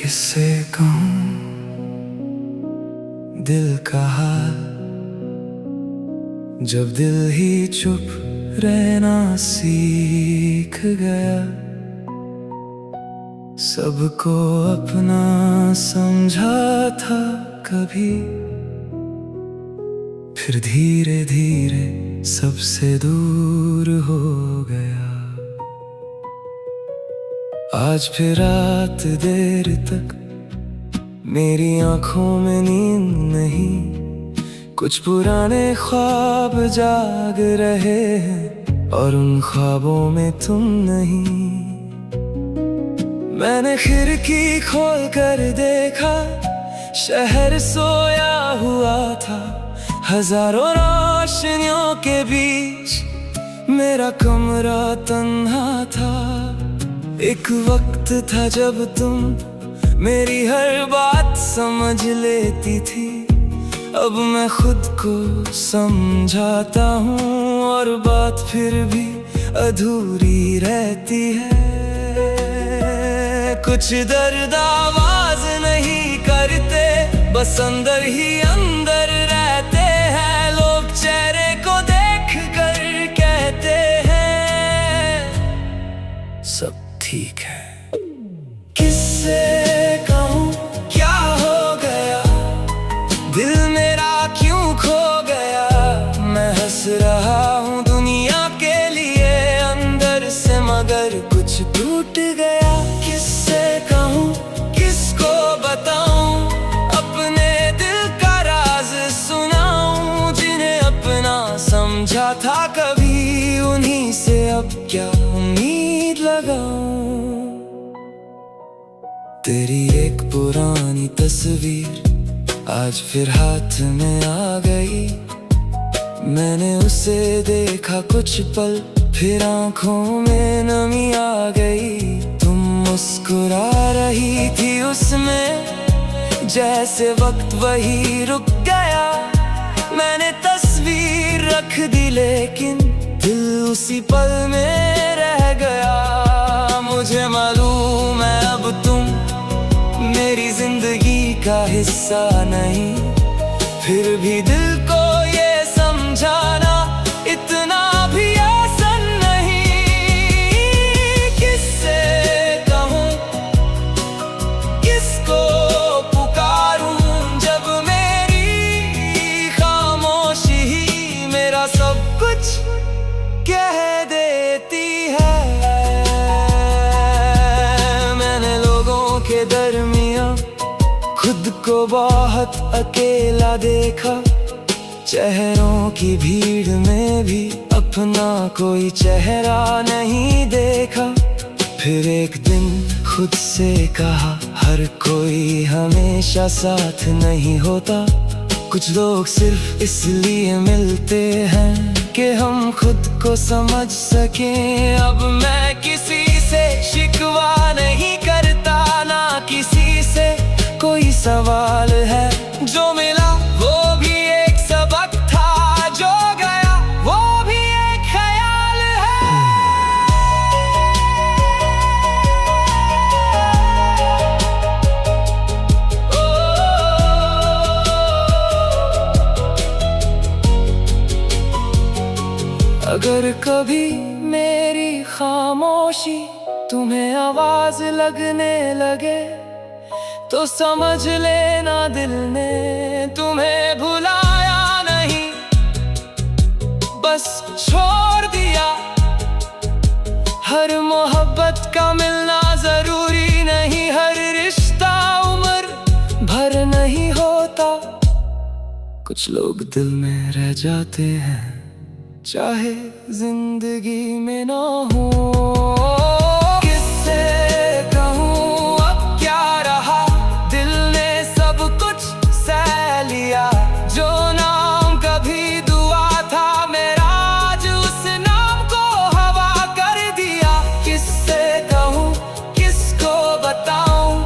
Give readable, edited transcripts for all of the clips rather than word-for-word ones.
किससे कहूँ दिल का हाल, जब दिल ही चुप रहना सीख गया। सबको अपना समझा था कभी, फिर धीरे धीरे सबसे दूर हो गया। आज फिर रात देर तक मेरी आंखों में नींद नहीं, कुछ पुराने ख्वाब जाग रहे हैं और उन ख्वाबों में तुम नहीं। मैंने खिड़की खोल कर देखा, शहर सोया हुआ था। हजारों रोशनियों के बीच मेरा कमरा तन्हा था। एक वक्त था जब तुम मेरी हर बात समझ लेती थी। अब मैं खुद को समझाता हूँ और बात फिर भी अधूरी रहती है। कुछ दर्द आवाज नहीं करते, बस अंदर ही अंदर रहते हैं। लोग चेहरे को देख कर कहते हैं सब ठीक है। किससे कहूँ क्या हो गया, दिल मेरा क्यों खो गया। मैं हंस रहा हूँ दुनिया के लिए अंदर से, मगर कुछ टूट गया। किससे कहूँ किसको बताऊँ, अपने दिल का राज सुनाऊँ। जिन्हें अपना समझा था कभी, उन्हीं से अब क्या उम्मीद लगाऊं। तेरी एक पुरानी तस्वीर आज फिर हाथ में आ गई। मैंने उसे देखा कुछ पल, फिर आंखों में नमी आ गई। तुम मुस्कुरा रही थी उसमें, जैसे वक्त वही रुक गया। मैंने तस्वीर रख दी लेकिन दिल उसी पल में रह गया। मुझे मालूम है अब तुम मेरी जिंदगी का हिस्सा नहीं, फिर भी दिल को ये समझाना इतना भी आसान नहीं। किससे कहूँ किसको पुकारूं, जब मेरी खामोशी ही मेरा सब कुछ कह देती है। मैंने लोगों के दरमियां खुद को बहुत अकेला देखा। चेहरों की भीड़ में भी अपना कोई चेहरा नहीं देखा। फिर एक दिन खुद से कहा, हर कोई हमेशा साथ नहीं होता। कुछ लोग सिर्फ इसलिए मिलते हैं कि हम खुद को समझ सकें। अब मैं किसी से शिकवा नहीं करता, ना किसी से कोई सवाल है। जो मिला वो भी एक सबक था, जो गया वो भी एक ख्याल है। अगर कभी मेरी खामोशी तुम्हें आवाज लगने लगे, तो समझ लेना दिल ने तुम्हें भुलाया नहीं, बस छोड़ दिया। हर मोहब्बत का मिलना जरूरी नहीं, हर रिश्ता उम्र भर नहीं होता। कुछ लोग दिल में रह जाते हैं, चाहे जिंदगी में ना हो। किससे कहूँ अब क्या रहा, दिल ने सब कुछ सह लिया। जो नाम कभी दुआ था मेरा, आज उस नाम को हवा कर दिया। किससे कहूँ किसको बताऊँ,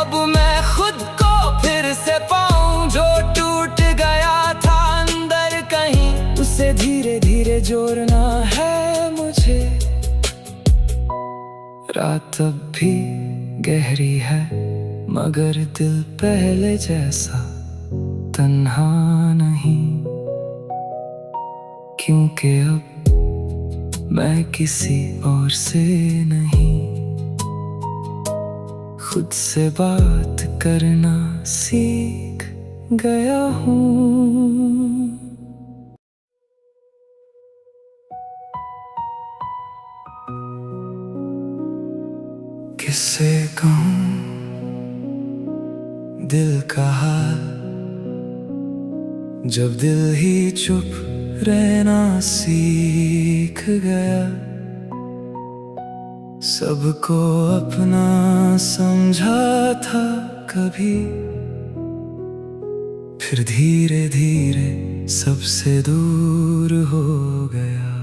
अब मैं खुद को फिर से पाऊँ। जो टूट गया था अंदर कहीं, उसे धीरे धीरे जोड़ना है मुझे। रात अब भी गहरी है, मगर दिल पहले जैसा तन्हा नहीं, क्योंकि अब मैं किसी और से नहीं, खुद से बात करना सीख गया हूँ। किससे कहूँ दिल का हाल, जब दिल ही चुप रहना सीख गया, सबको अपना समझा था कभी, फिर धीरे धीरे सबसे दूर हो गया।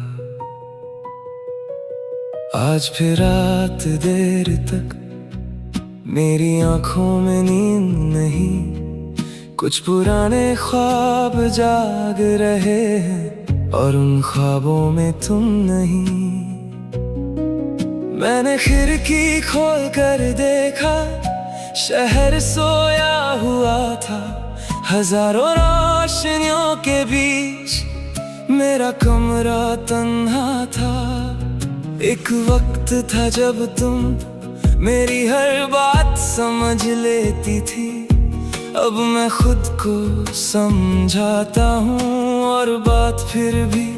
आज फिर रात देर तक मेरी आंखों में नींद नहीं, कुछ पुराने ख्वाब जाग रहे हैं और उन ख्वाबों में तुम नहीं। मैंने खिड़की खोल कर देखा, शहर सोया हुआ था, हजारों रोशनियों के बीच मेरा कमरा तन्हा था। एक वक्त था जब तुम मेरी हर बात समझ लेती थी, अब मैं खुद को समझाता हूँ और बात फिर भी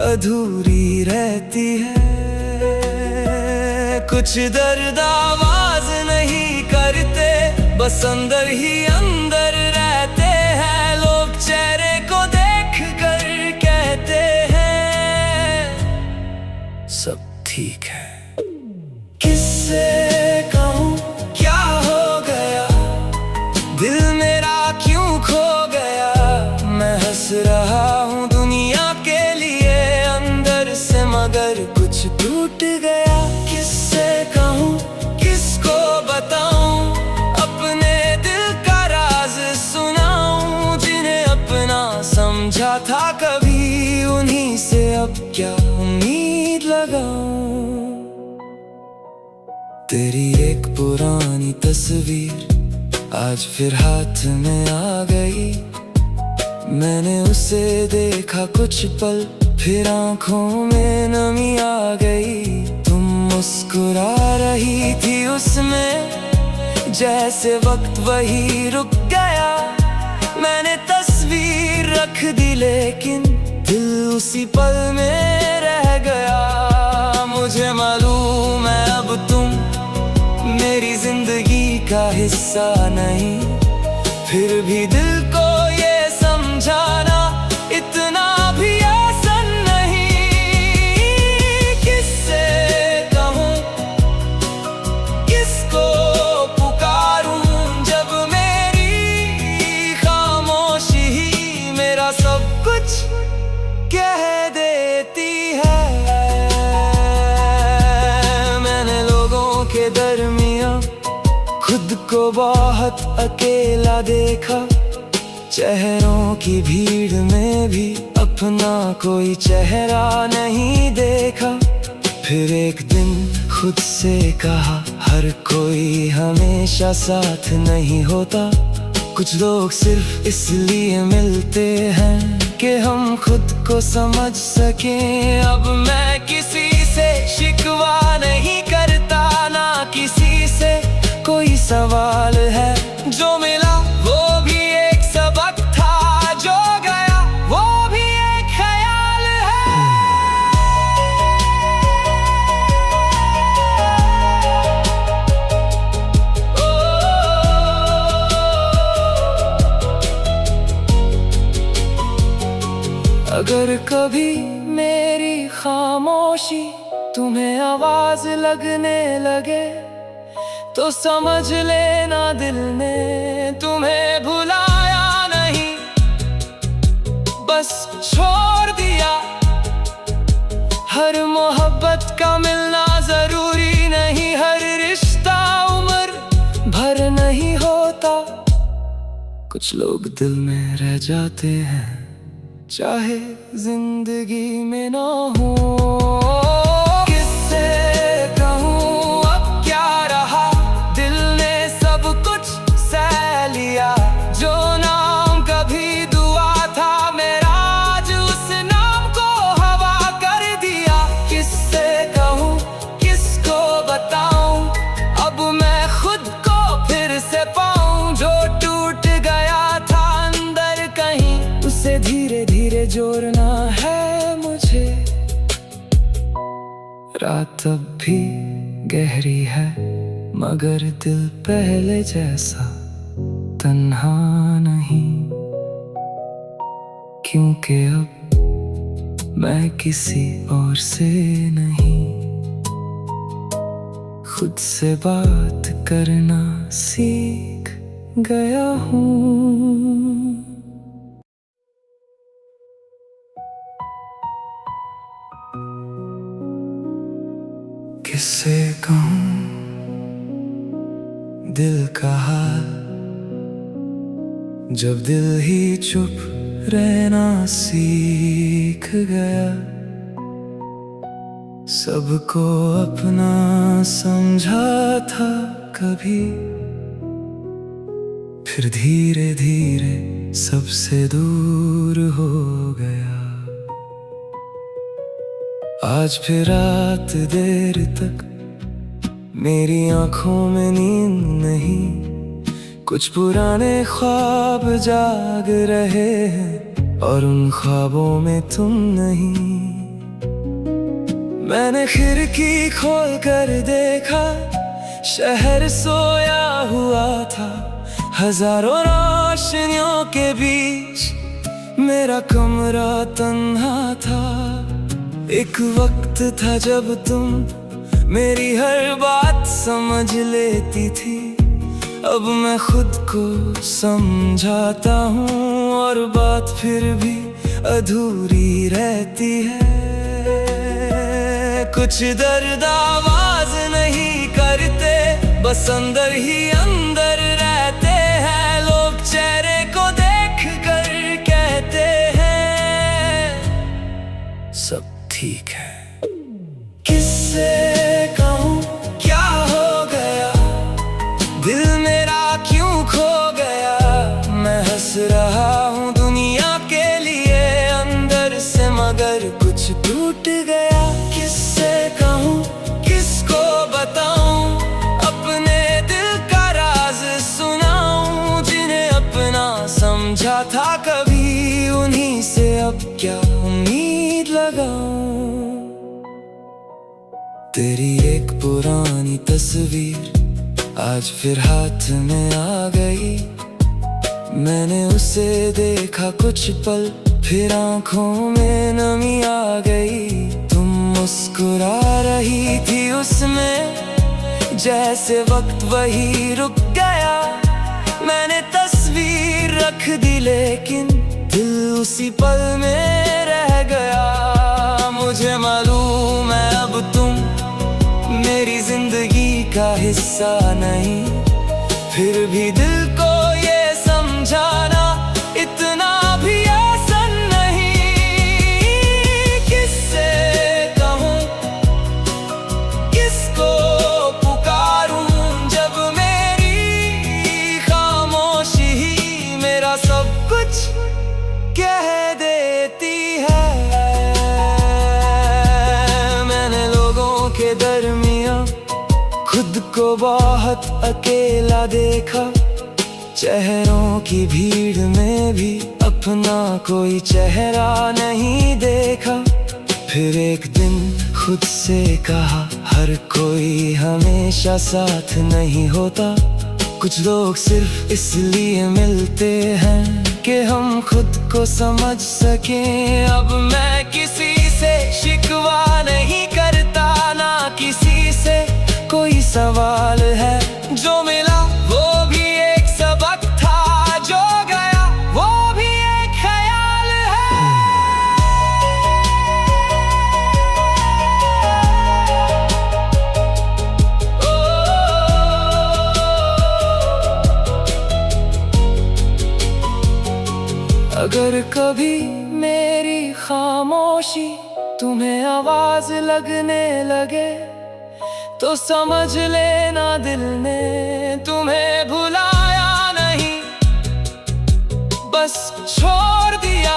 अधूरी रहती है। कुछ दर्द आवाज नहीं करते, बस अंदर ही अंदर रहते हैं, लोग चेहरे को देख कर कहते हैं सब ठीक है। किससे कहूँ क्या हो गया, दिल मेरा क्यों खो गया, मैं हंस रहा हूँ दुनिया के लिए अंदर से, मगर कुछ टूट गया। किससे कहूँ किसको बताऊँ, अपने दिल का राज सुनाऊँ, जिन्हें अपना समझा था कभी, उन्हीं से अब क्या उम्मीद लगाऊं। तेरी एक पुरानी तस्वीर आज फिर हाथ में आ गई, मैंने उसे देखा कुछ पल, फिर आंखों में नमी आ गई। तुम मुस्कुरा रही थी उसमें, जैसे वक्त वही रुक गया, मैंने तस्वीर रख दी लेकिन दिल उसी पल में रह गया। मुझे मालूम है अब तुम मेरी जिंदगी का हिस्सा नहीं, फिर भी दिल को ये समझाना इतना भी आसान नहीं। किससे कहूँ किसको पुकारूं, जब मेरी खामोशी ही मेरा सब कुछ कह देती है। मैंने लोगों के दरमियां खुद को बहुत अकेला देखा, चेहरों की भीड़ में भी अपना कोई चेहरा नहीं देखा। फिर एक दिन खुद से कहा, हर कोई हमेशा साथ नहीं होता, कुछ लोग सिर्फ इसलिए मिलते हैं कि हम खुद को समझ सकें। अब मैं किसी से शिकवा नहीं करता, ना किसी से कोई सवाल है, जो मिला वो भी एक सबक था, जो गया वो भी एक ख्याल है। अगर कभी मेरी खामोशी तुम्हें आवाज लगने लगे, तो समझ लेना दिल ने तुम्हें भुलाया नहीं, बस छोड़ दिया। हर मोहब्बत का मिलना जरूरी नहीं, हर रिश्ता उम्र भर नहीं होता, कुछ लोग दिल में रह जाते हैं चाहे जिंदगी में ना हो। किससे कहूँ अब रात अब भी गहरी है, मगर दिल पहले जैसा तन्हा नहीं, क्योंकि अब मैं किसी और से नहीं, खुद से बात करना सीख गया हूँ। किससे कहूँ दिल का हाल, जब दिल ही चुप रहना सीख गया, सबको अपना समझा था कभी, फिर धीरे धीरे सबसे दूर हो गया। आज फिर रात देर तक मेरी आंखों में नींद नहीं, कुछ पुराने ख्वाब जाग रहे हैं और उन ख्वाबों में तुम नहीं। मैंने खिड़की खोल कर देखा, शहर सोया हुआ था, हजारों रोशनियों के बीच मेरा कमरा तन्हा था। एक वक्त था जब तुम मेरी हर बात समझ लेती थी, अब मैं खुद को समझाता हूँ और बात फिर भी अधूरी रहती है। कुछ दर्द आवाज नहीं करते, बस अंदर ही अंदर रहते हैं, लोग चेहरे को देख कर कहते हैं सब ठीक है। किससे कहूँ क्या हो गया, दिल मेरा क्यों खो गया, मैं हंस रहा हूँ दुनिया के लिए अंदर से, मगर कुछ टूट गया। किससे कहूँ किसको बताऊँ, अपने दिल का राज सुनाऊँ, जिन्हें अपना समझा था कभी, उन्हीं से अब क्या उम्मीद लगाऊं। तेरी एक पुरानी तस्वीर आज फिर हाथ में आ गई, मैंने उसे देखा कुछ पल, फिर आंखों में नमी आ गई। तुम मुस्कुरा रही थी उसमें, जैसे वक्त वही रुक गया, मैंने तस्वीर रख दी लेकिन दिल उसी पल में रह गया। मुझे मालूम है अब तुम मेरी जिंदगी का हिस्सा नहीं, फिर भी दिल को ये समझाना इतना भी आसान नहीं। किससे कहूँ किसको पुकारूं, जब मेरी खामोशी ही मेरा सब कुछ कह देती है। मैंने लोगों के दरमियां खुद को बहुत अकेला देखा, चेहरों की भीड़ में भी अपना कोई चेहरा नहीं देखा। फिर एक दिन खुद से कहा, हर कोई हमेशा साथ नहीं होता, कुछ लोग सिर्फ इसलिए मिलते हैं कि हम खुद को समझ सकें। अब मैं किसी से शिकवा नहीं करता, ना किसी से कोई सवाल है, जो मिला वो भी एक सबक था, जो गया वो भी एक ख्याल है। अगर कभी मेरी खामोशी तुम्हें आवाज लगने लगे, तो समझ लेना दिल ने तुम्हें भुलाया नहीं, बस छोड़ दिया।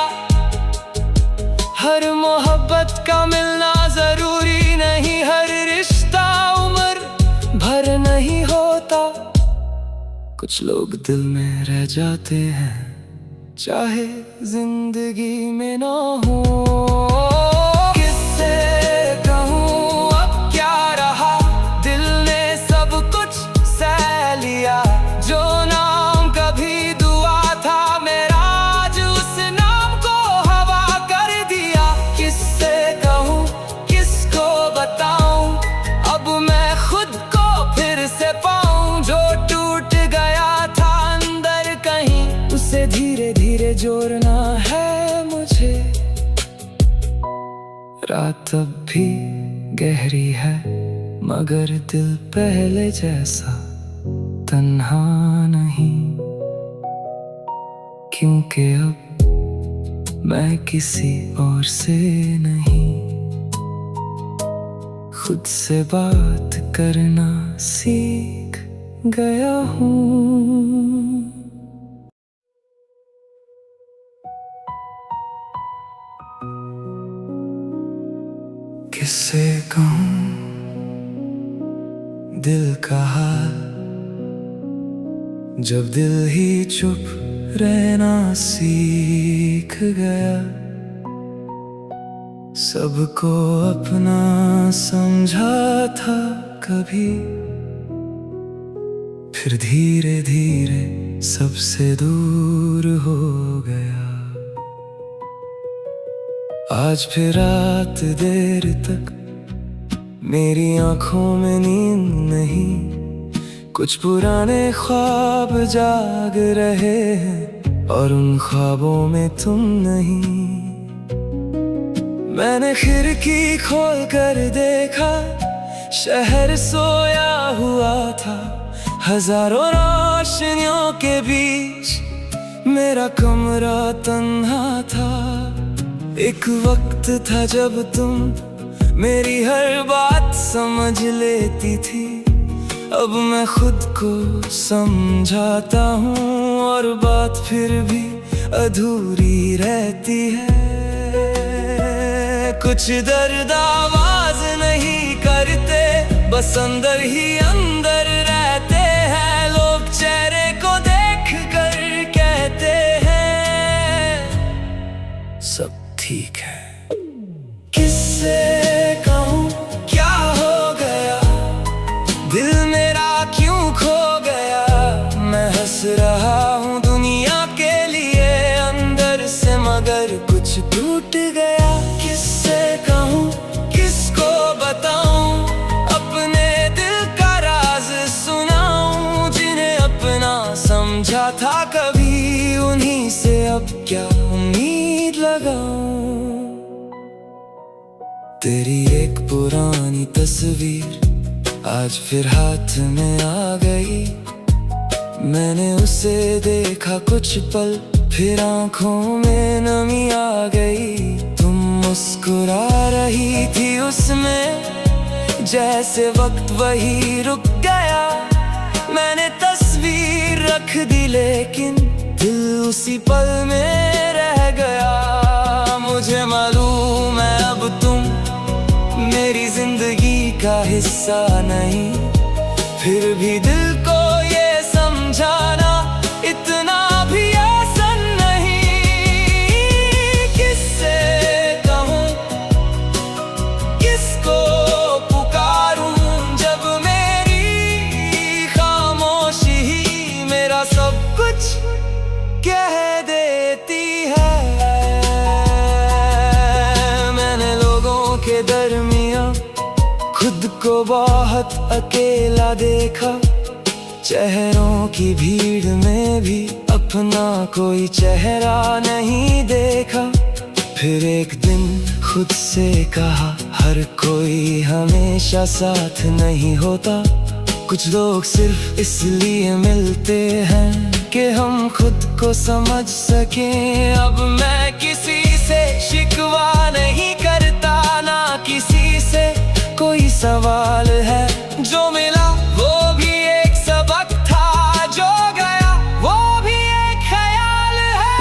हर मोहब्बत का मिलना जरूरी नहीं, हर रिश्ता उम्र भर नहीं होता, कुछ लोग दिल में रह जाते हैं, चाहे जिंदगी में ना हो। किससे कहूँ अब जोड़ना है मुझे। रात अब भी गहरी है मगर दिल पहले जैसा तन्हा नहीं, क्योंकि अब मैं किसी और से नहीं, खुद से बात करना सीख गया हूँ। किससे कहूँ दिल का हाल, जब दिल ही चुप रहना सीख गया। सबको अपना समझा था कभी, फिर धीरे धीरे सबसे दूर हो गया। आज फिर रात देर तक मेरी आंखों में नींद नहीं, कुछ पुराने ख्वाब जाग रहे हैं और उन ख्वाबों में तुम नहीं। मैंने खिड़की खोल कर देखा, शहर सोया हुआ था, हजारों रोशनियों के बीच मेरा कमरा तन्हा था। एक वक्त था जब तुम मेरी हर बात समझ लेती थी, अब मैं खुद को समझाता हूँ और बात फिर भी अधूरी रहती है। कुछ दर्द आवाज नहीं करते, बस अंदर ही अंदर रहते हैं। लोग चेहरे को देख कर कहते हैं सब ठीक है। किससे कहूँ क्या हो गया, दिल मेरा क्यों खो गया। मैं हंस रहा हूँ दुनिया के लिए अंदर से, मगर कुछ टूट गया। किससे कहूँ किसको बताऊँ, अपने दिल का राज सुनाऊँ। जिन्हें अपना समझा था कभी, उन्हीं से अब क्या उम्मीद लगाऊँ। तेरी एक पुरानी तस्वीर आज फिर हाथ में आ गई। मैंने उसे देखा कुछ पल, फिर आंखों में नमी आ गई। तुम मुस्कुरा रही थी उसमें, जैसे वक्त वही रुक गया। मैंने तस्वीर रख दी लेकिन दिल उसी पल में रह गया। मुझे मालूम है अब तुम मेरी जिंदगी का हिस्सा नहीं, फिर भी दिल को ये समझाना इतना भी आसान नहीं। किससे कहूँ किसको पुकारूं, जब मेरी खामोशी ही मेरा सब कुछ कह देती है। मैंने लोगों के दरमियां खुद को बहुत अकेला देखा, चेहरों की भीड़ में भी अपना कोई चेहरा नहीं देखा। फिर एक दिन खुद से कहा, हर कोई हमेशा साथ नहीं होता। कुछ लोग सिर्फ इसलिए मिलते हैं कि हम खुद को समझ सकें। अब मैं किसी से शिकवा नहीं करता, ना किसी से कोई सवाल है। जो मिला वो भी एक सबक था, जो गया वो भी एक ख्याल है।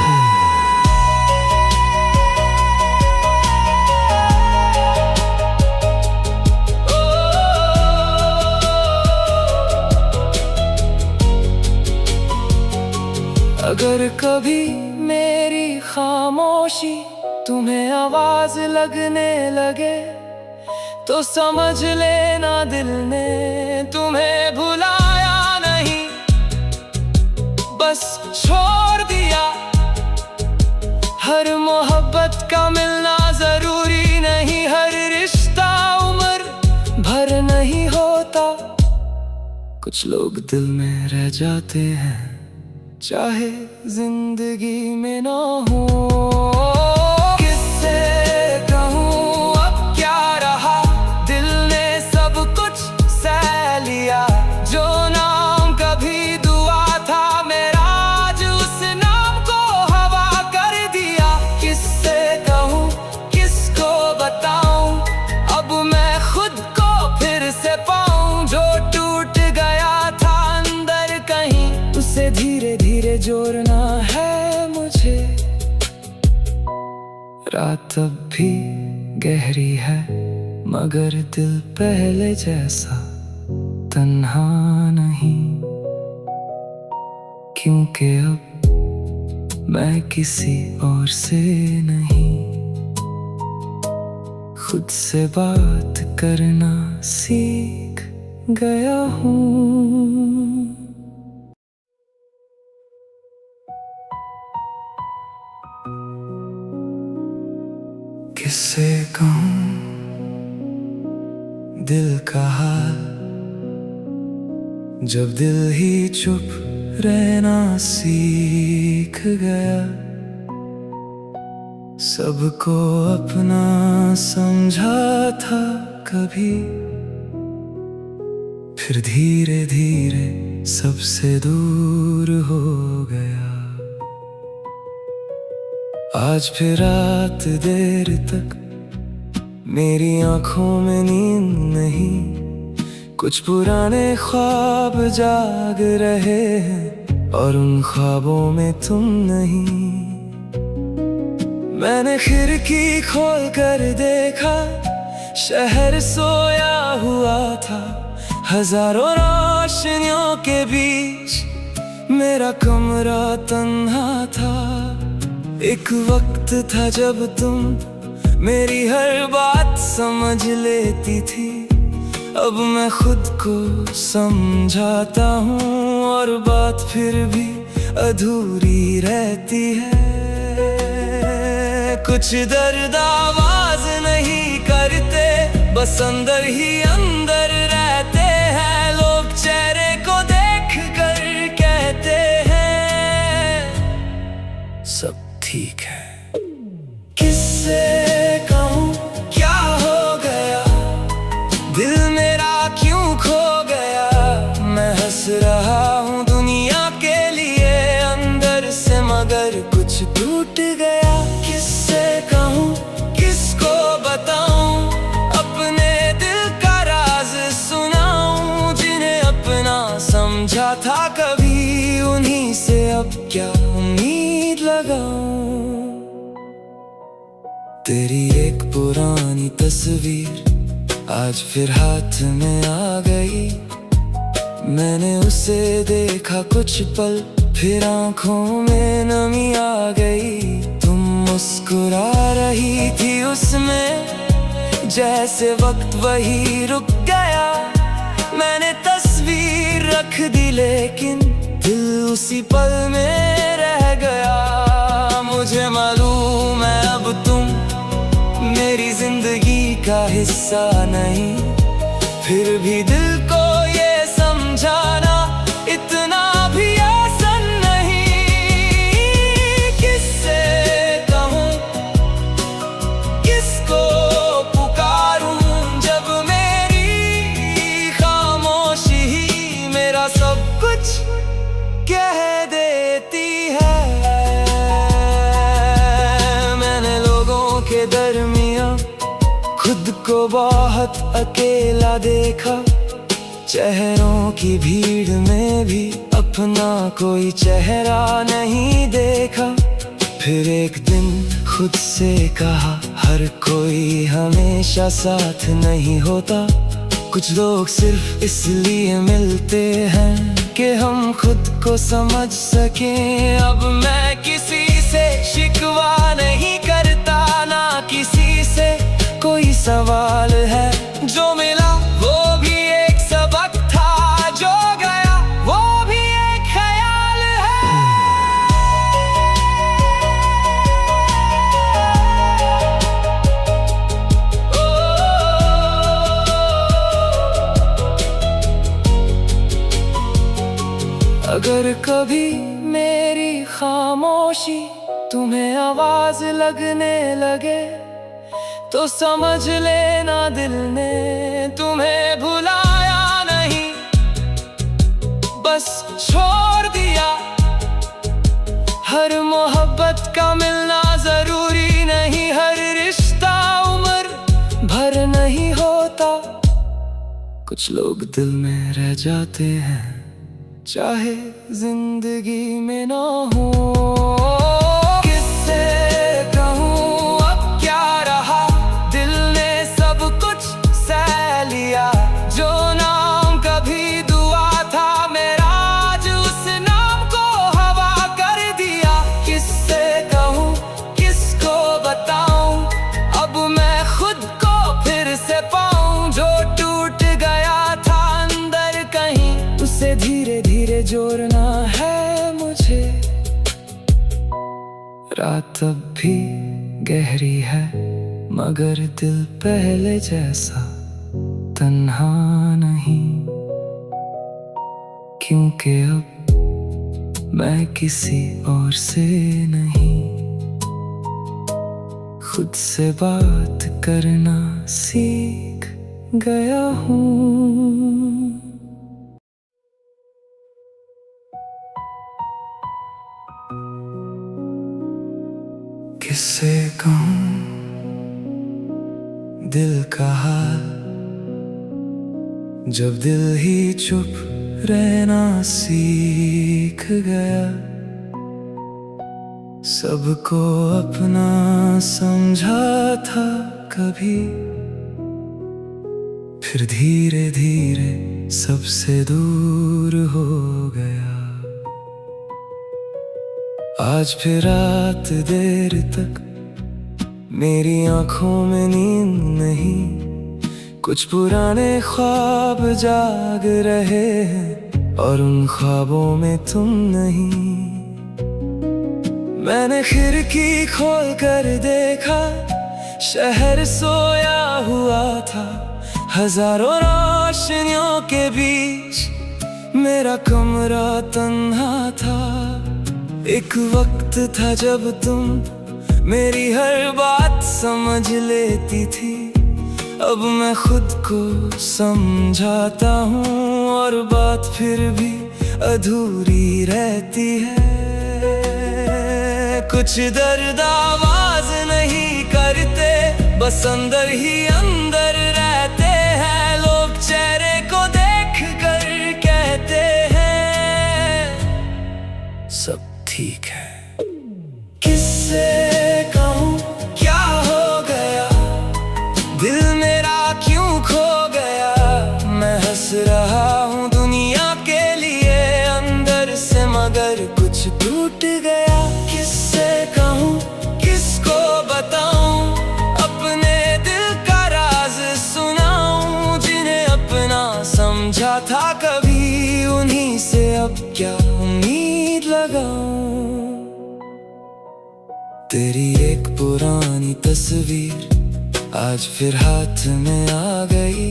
अगर कभी मेरी खामोशी तुम्हें आवाज लगने लगे, तो समझ लेना दिल ने तुम्हें भुलाया नहीं, बस छोड़ दिया। हर मोहब्बत का मिलना जरूरी नहीं, हर रिश्ता उम्र भर नहीं होता। कुछ लोग दिल में रह जाते हैं चाहे जिंदगी में ना हो। किससे कहूँ अब क्या रहा, दिल ने सब कुछ सह लिया। जो नाम कभी दुआ था मेरा, आज उस नाम को हवा कर दिया। किससे कहूँ किसको बताऊं, अब मैं खुद को फिर से पाऊं। जो टूट गया था अंदर कहीं, उसे धीरे धीरे जोड़ना है मुझे। रात अब भी गहरी है, मगर दिल पहले जैसा तन्हा नहीं। क्योंकि अब मैं किसी और से नहीं, खुद से बात करना सीख गया हूँ। किससे कहूँ दिल का हाल, जब दिल ही चुप रहना सीख गया। सबको अपना समझा था कभी, फिर धीरे धीरे सबसे दूर हो गया। आज फिर रात देर तक मेरी आंखों में नींद नहीं। कुछ पुराने ख्वाब जाग रहे हैं, और उन ख्वाबों में तुम नहीं। मैंने खिड़की खोल कर देखा, शहर सोया हुआ था। हजारों रोशनियों के बीच मेरा कमरा तन्हा था। एक वक्त था जब तुम मेरी हर बात समझ लेती थी। अब मैं खुद को समझाता हूँ, और बात फिर भी अधूरी रहती है। कुछ दर्द आवाज नहीं करते, बस अंदर ही अंदर रहते हैं। लोग चेहरे को देख कर कहते हैं सब ठीक है। किससे कहूँ क्या हो गया, दिल मेरा क्यों खो गया। मैं हंस रहा हूँ दुनिया के लिए अंदर से, मगर कुछ टूट गया। किससे कहूँ किसको बताऊं, अपने दिल का राज सुनाऊं। जिन्हें अपना समझा था कभी, उन्हीं से अब क्या उम्मीद लगाऊं। तेरी एक पुरानी तस्वीर आज फिर हाथ में आ गई। मैंने उसे देखा कुछ पल, फिर आंखों में नमी आ गई। तुम मुस्कुरा रही थी उसमें, जैसे वक्त वही रुक गया। मैंने तस्वीर रख दी, लेकिन दिल उसी पल में रह गया। मुझे मालूम है अब तुम मेरी जिंदगी का हिस्सा नहीं, फिर भी दिल को ये समझाना इतना भी आसान नहीं। किससे कहूँ किसको पुकारूं, जब मेरी खामोशी ही मेरा सब कुछ कह देती है। मैंने लोगों के दरमियाँ खुद को बहुत अकेला देखा। चेहरों की भीड़ में भी अपना कोई चेहरा नहीं देखा। फिर एक दिन खुद से कहा, हर कोई हमेशा साथ नहीं होता। कुछ लोग सिर्फ इसलिए मिलते हैं कि हम खुद को समझ सकें। अब मैं किसी से शिकवा नहीं करता, ना किसी से कोई सवाल है। जो मिला वो भी एक सबक था, जो गया वो भी एक ख्याल है। अगर कभी मैं खामोशी तुम्हें आवाज लगने लगे तो समझ लेना दिल ने तुम्हें भुलाया नहीं, बस छोड़ दिया। हर मोहब्बत का मिलना जरूरी नहीं, हर रिश्ता उम्र भर नहीं होता। कुछ लोग दिल में रह जाते हैं चाहे जिंदगी में ना हो। किससे कहूँ अब क्या रहा, दिल ने सब कुछ सह लिया। जो नाम कभी दुआ था मेरा, आज उस नाम को हवा कर दिया। किससे कहूँ किसको बताऊं, अब मैं खुद को फिर से पाऊं। जो टूट गया था अंदर कहीं, उसे धीरे धीरे जोड़ना है मुझे। रात अब भी गहरी है मगर दिल पहले जैसा तन्हा नहीं, क्योंकि अब मैं किसी और से नहीं, खुद से बात करना सीख गया हूँ। किससे कहूँ दिल का हाल, जब दिल ही चुप रहना सीख गया। सबको अपना समझा था कभी, फिर धीरे धीरे सबसे दूर हो गया। आज फिर रात देर तक मेरी आंखों में नींद नहीं, कुछ पुराने ख्वाब जाग रहे हैं और उन ख्वाबों में तुम नहीं। मैंने खिड़की खोल कर देखा, शहर सोया हुआ था। हजारों रोशनियों के बीच मेरा कमरा तन्हा था। एक वक्त था जब तुम मेरी हर बात समझ लेती थी, अब मैं खुद को समझाता हूँ और बात फिर भी अधूरी रहती है। कुछ दर्द आवाज नहीं करते, बस अंदर ही अंदर रहते हैं। लोग चेहरे को देख कर कहते हैं सब ठीक है। किससे कहूँ क्या हो गया, दिल मेरा क्यों खो गया। मैं हंस रहा हूँ दुनिया के लिए अंदर से, मगर कुछ टूट गया। किससे कहूँ किसको बताऊं, अपने दिल का राज सुनाऊं। जिन्हें अपना समझा था कभी, उन्हीं से अब क्या उम्मीद लगाऊं। तेरी एक पुरानी तस्वीर आज फिर हाथ में आ गई।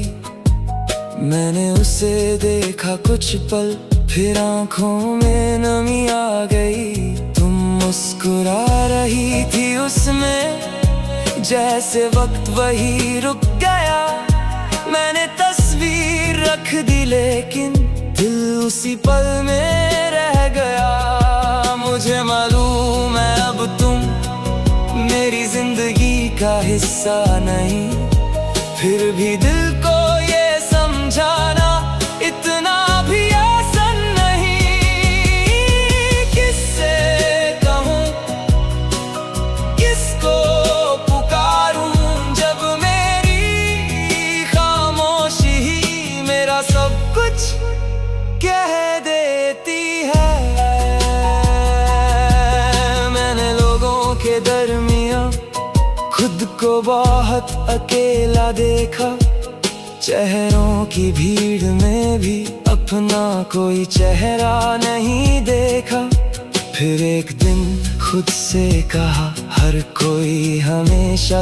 मैंने उसे देखा कुछ पल, फिर आंखों में नमी आ गई। तुम मुस्कुरा रही थी उसमें, जैसे वक्त वही रुक गया। मैंने तस्वीर रख दी लेकिन दिल उसी पल में रह गया। मुझे मालूम है अब तुम मेरी जिंदगी का हिस्सा नहीं, फिर भी दिल को ये समझाना इतना भी आसान नहीं। किससे कहूँ किसको पुकारूं, जब मेरी खामोशी ही मेरा सब कुछ कह देती है। मैंने लोगों के दरमियां खुद को बहुत अकेला देखा, चेहरों की भीड़ में भी अपना कोई चेहरा नहीं देखा। फिर एक दिन खुद से कहा, हर कोई हमेशा